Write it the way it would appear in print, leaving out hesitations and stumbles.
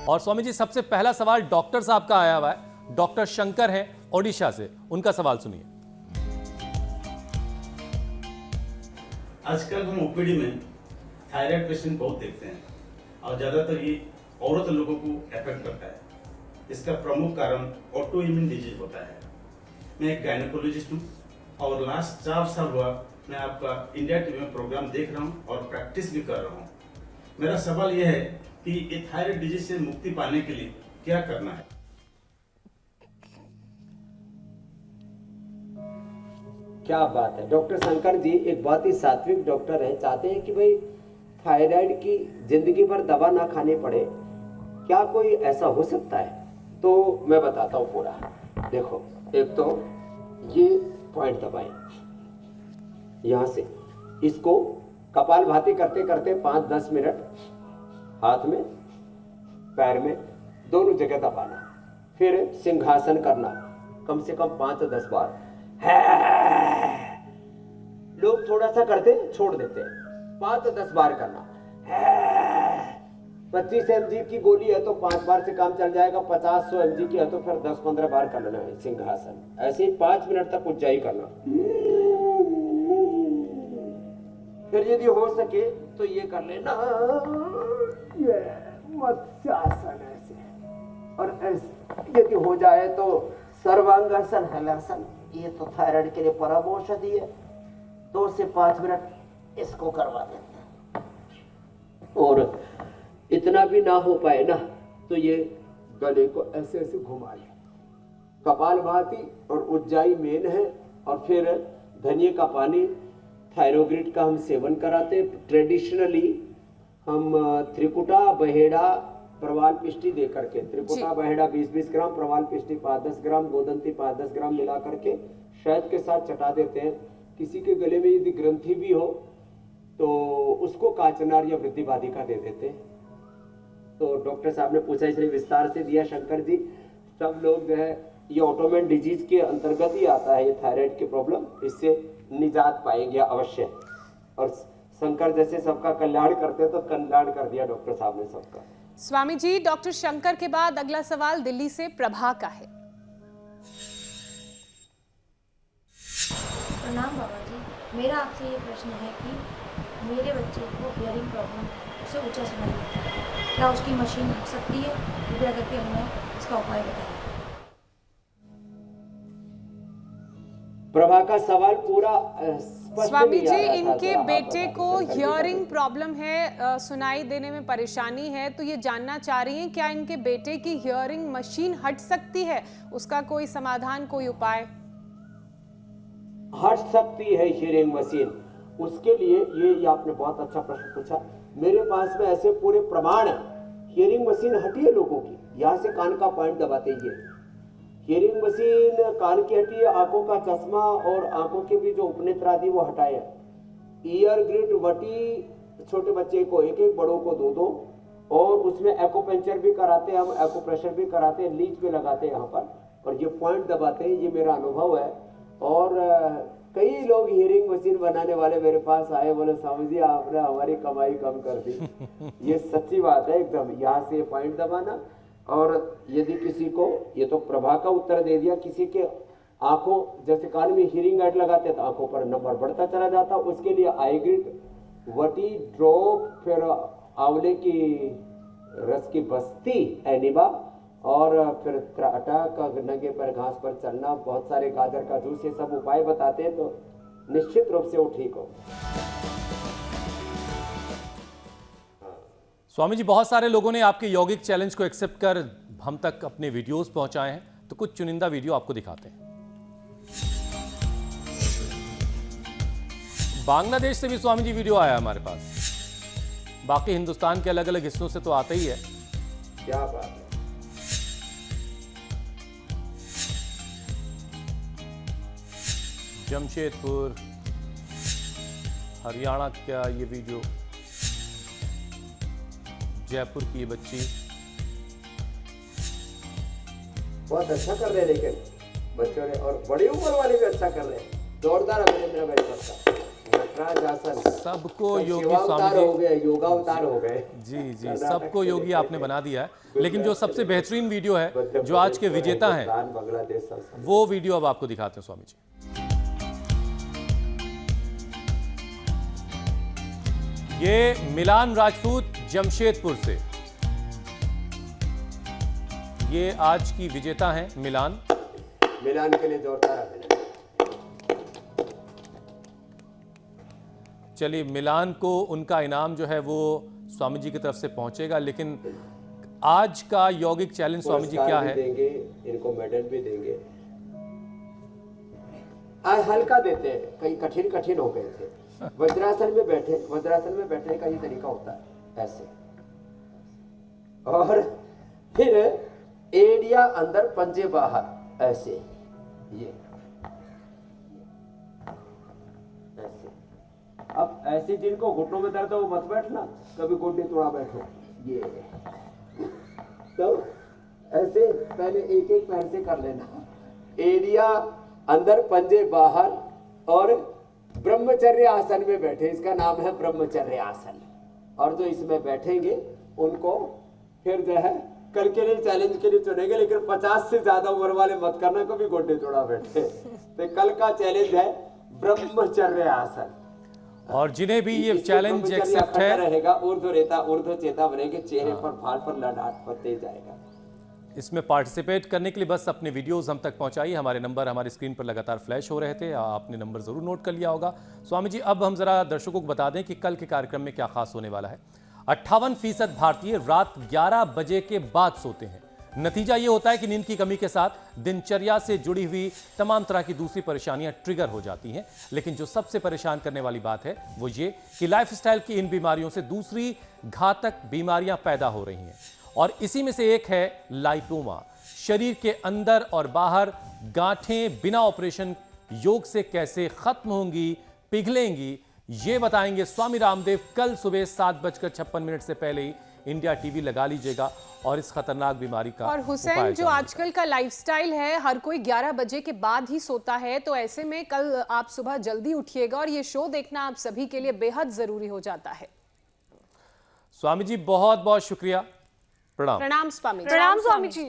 और स्वामी जी सबसे पहला सवाल डॉक्टर साहब का आया हुआ है। डॉक्टर शंकर हैं ओडिशा से, उनका सवाल सुनिए। आजकल हम ओपीडी में थायराइड पेशेंट बहुत देखते हैं और ज्यादातर ये औरत लोगों को अफेक्ट करता है। इसका प्रमुख कारण ऑटो इम्यून डिजीज होता है। मैं एक गायनेकोलॉजिस्ट हूँ और लास्ट 4 साल हुआ मैं आपका इंडिया टीवी में प्रोग्राम देख रहा हूँ और प्रैक्टिस भी कर रहा हूँ। मेरा सवाल यह है कि ये थायराइड डिजीज से मुक्ति पाने के लिए क्या करना है? क्या बात है डॉक्टर शंकर जी, एक बहुत ही सात्विक डॉक्टर है। चाहते हैं कि भाई थायराइड की जिंदगी भर दवा ना खानी पड़े, क्या कोई ऐसा हो सकता है? तो मैं बताता हूँ पूरा। देखो, एक तो ये पॉइंट दबाएं, यहां से इसको कपालभाति करते करते 5-10 मिनट हाथ में पैर में दोनों जगह दबाना, फिर सिंहासन करना कम से कम 5-10 बार। लोग थोड़ा सा करते छोड़ देते हैं, 5-10 बार करना। 25 mg की गोली है तो 5 बार से काम चल जाएगा, 50-100 mg की है तो फिर 10-15 बार कर लेना है सिंहासन। ऐसे ही 5 मिनट तक उज्जाई करना। फिर यदि हो सके तो ये कर लेना, ये मत्स्यासन ऐसे, और ऐसे यदि हो जाए तो सर्वांगासन, हलासन। ये तो थायराइड के लिए परम औषधि है। 2 से 5 मिनट इसको करवा देते हैं। और इतना भी ना हो पाए ना तो ये गले को ऐसे ऐसे घुमा ले। कपालभाति और उज्जाई मेन है, और फिर धनिया का पानी, थायरोग्रिड का हम सेवन कराते। ट्रेडिशनली हम त्रिकुटा, बहेड़ा, प्रवाल पिष्टी दे करके, त्रिकुटा बहेड़ा 20-20 ग्राम, प्रवाल पिष्टी 5-10 ग्राम, गोदंती 5-10 ग्राम मिला करके शहद के साथ चटा देते हैं। किसी के गले में यदि ग्रंथि भी हो तो उसको काचनार या वृद्धिवादिका दे देते हैं। तो डॉक्टर साहब ने पूछा, इसलिए विस्तार से दिया शंकर जी। सब लोग जो है, ये ऑटोमेन डिजीज के अंतर्गत ही आता है ये थायराइड की प्रॉब्लम, इससे निजात पाएंगे अवश्य। और शंकर जैसे सबका कल्याण करते तो कल्याण कर दिया डॉक्टर साहब ने सबका। स्वामी जी, डॉक्टर शंकर के बाद अगला सवाल दिल्ली से प्रभा का है। प्रणाम बाबा जी, मेरा आपसे ये प्रश्न है कि मेरे बच्चे को हियरिंग प्रॉब्लम है, उसे ऊंचा सुनाई देता है, क्या उसकी मशीन हट सकती है? कृपया करके हमें इसका उपाय बताएं। प्रभा का सवाल पूरा स्वामी जी, इनके बेटे को हियरिंग प्रॉब्लम है, सुनाई देने में परेशानी है, तो ये जानना चाह रही हैं क्या इनके बेटे की हियरिंग मशीन हट सकती है? उसका कोई समाधान, कोई उपाय? हट सकती है हियरिंग मशीन। उसके लिए ये आपने बहुत अच्छा प्रश्न पूछा। मेरे पास में ऐसे पूरे प्रमाण है। हियरिंग मशीन हटी है लोगों की, यहाँ से कान का पॉइंट दबाते ही हियरिंग मशीन कान की हटी है, आंखों का चश्मा और आंखों के भी जो उपनेत्र आदि वो हटाए। ईयर ग्रिड वटी छोटे बच्चे को 1-1, बड़ों को 2-2, और उसमें एक्यूपंक्चर भी कराते हैं हम, एक्यूप्रेशर भी कराते हैं, लीच भी लगाते हैं यहाँ पर, और ये पॉइंट दबाते हैं। ये मेरा अनुभव है। और कई लोग हियरिंग मशीन बनाने वाले मेरे पास आए, बोले स्वामी जी आपने हमारी कमाई कम कर दी। ये सच्ची बात है एकदम। यहाँ से पॉइंट दबाना, और यदि किसी को, ये तो प्रभा का उत्तर दे दिया, किसी के आंखों, जैसे कान में हियरिंग एड लगाते तो आंखों पर नंबर बढ़ता चला जाता, उसके लिए आई ग्रिड वटी ड्रॉप, फिर आंवले की रस की बस्ती एनिमा, और फिर त्राटा का नंगे पर घास पर चलना, बहुत सारे गाजर का जूस, ये सब उपाय बताते हैं, तो निश्चित रूप से वो ठीक हो। स्वामी जी, बहुत सारे लोगों ने आपके यौगिक चैलेंज को एक्सेप्ट कर हम तक अपने वीडियोस पहुंचाए हैं, तो कुछ चुनिंदा वीडियो आपको दिखाते हैं। बांग्लादेश से भी स्वामी जी वीडियो आया हमारे पास। बाकी हिंदुस्तान के अलग अलग हिस्सों से तो आता ही है। क्या बात है। जमशेदपुर, हरियाणा का ये वीडियो, जयपुर की ये बच्ची। बहुत अच्छा कर रहे हैं लेकिन बच्चों ने, और बड़ी उम्र वाले भी अच्छा कर रहे हैं। जोरदार अभिनंदन मेरे सबका। नटराज आसन, सबको योगी शिवावतार स्वामी हो जी, गए, योगावतार हो गए। जी जी, कर्नाटक सबको से योगी लेकर आपने के बना दिया है। लेकिन जो सबसे बेहतरीन वीडियो है, जो आज के विजेता हैं, हिंदुस्तान, बांग्लादेश सब वो वीडियो अब आपको दिखाते हैं स्वामी जी। ये मिलान राजपूत जमशेदपुर से, ये आज की विजेता हैं मिलान। मिलान के लिए जोरदार अभिनंदन। चलिए, मिलान को उनका इनाम जो है वो स्वामी जी की तरफ से पहुंचेगा, लेकिन आज का यौगिक चैलेंज स्वामी जी क्या पुरस्कार भी है? देंगे, इनको मेडल भी देंगे। आज हल्का देते हैं, कहीं कठिन कठिन हो गए थे। वज्रासन में बैठने का ये तरीका होता है, ऐसे, और फिर एड़िया अंदर पंजे बाहर, ऐसे, ये ऐसे। अब ऐसे जिनको घुटनों में दर्द हो वो मत बैठना, कभी गोडे तोड़ा बैठो, ये तो ऐसे पहले एक एक पैर से कर लेना। एड़िया अंदर पंजे बाहर, और ब्रह्मचर्य आसन में बैठे, इसका नाम है ब्रह्मचर्य आसन। और जो इसमें बैठेंगे उनको फिर जो है कल के लिए चैलेंज के लिए चुनेंगे, लेकिन 50 से ज्यादा उम्र वाले मत करना, कभी गोडे तोड़ा बैठे। तो कल का चैलेंज है ब्रह्मचर्य आसन। और जिन्हें भी ये इससे चैलेंज ब्रह्मचर्य एक्सेप्ट अखंड है, रहेगा, ऊर्ध्व चेता बनेगी, चेहरे पर भाल पर ललाट पर तेज आएगा। इसमें पार्टिसिपेट करने के लिए बस अपने वीडियोस हम तक पहुंचाइए। हमारे नंबर हमारी स्क्रीन पर लगातार फ्लैश हो रहे थे, आपने नंबर जरूर नोट कर लिया होगा। स्वामी जी, अब हम जरा दर्शकों को बता दें कि कल के कार्यक्रम में क्या खास होने वाला है। 58% भारतीय रात 11 बजे के बाद सोते हैं। नतीजा ये होता है कि नींद की कमी के साथ दिनचर्या से जुड़ी हुई तमाम तरह की दूसरी परेशानियां ट्रिगर हो जाती हैं। लेकिन जो सबसे परेशान करने वाली बात है वो ये कि लाइफस्टाइल की इन बीमारियों से दूसरी घातक बीमारियां पैदा हो रही हैं, और इसी में से एक है लाइपोमा। शरीर के अंदर और बाहर गांठें बिना ऑपरेशन योग से कैसे खत्म होंगी, पिघलेंगी, ये बताएंगे स्वामी रामदेव। कल सुबह 7:56 से पहले ही इंडिया टीवी लगा लीजिएगा और इस खतरनाक बीमारी का और हुसैन, जो आजकल का लाइफस्टाइल है, हर कोई 11 बजे के बाद ही सोता है, तो ऐसे में कल आप सुबह जल्दी उठिएगा और ये शो देखना आप सभी के लिए बेहद जरूरी हो जाता है। स्वामी जी, बहुत बहुत शुक्रिया। प्रणाम। प्रणाम स्वामी जी। प्रणाम स्वामी जी।